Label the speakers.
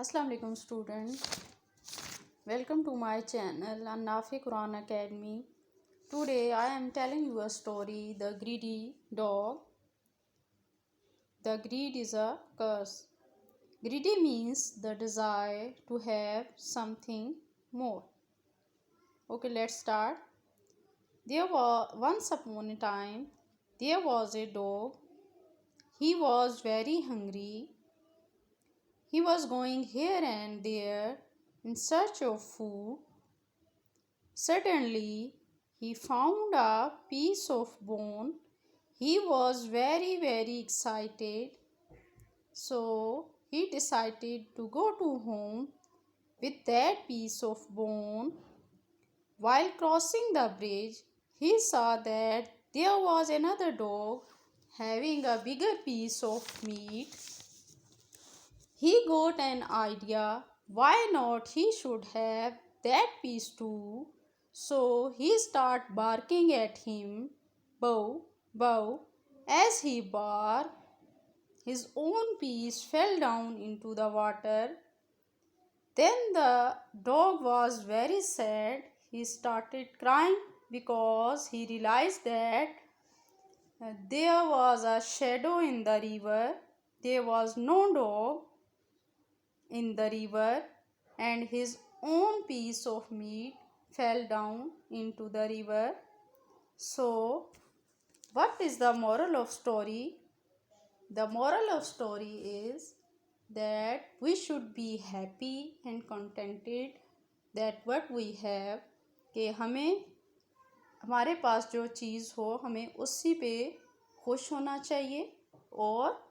Speaker 1: Assalamu alaikum student. Welcome to my channel Nafi Quran Academy. Today I am telling you a story, The Greedy Dog. The greed is a curse. Greedy means the desire to have something more. Okay, let's start. Once upon a time there was a dog. He was very hungry. He was going here and there in search of food. Suddenly, he found a piece of bone. He was very excited. So, he decided to go to home with that piece of bone. While crossing the bridge, he saw that there was another dog having a bigger piece of meat. He got an idea, why not he should have that piece too. So he started barking at him, bow, bow. As he barked, his own piece fell down into the water. Then the dog was very sad. He started crying because he realized that there was a shadow in the river. There was no dog in the river, and his own piece of meat fell down into the river. So, what is the moral of story? The moral of story is that we should be happy and contented that what we have, कि हमें हमारे पास जो चीज़ हो हमें उसी पे खुश होना चाहिए और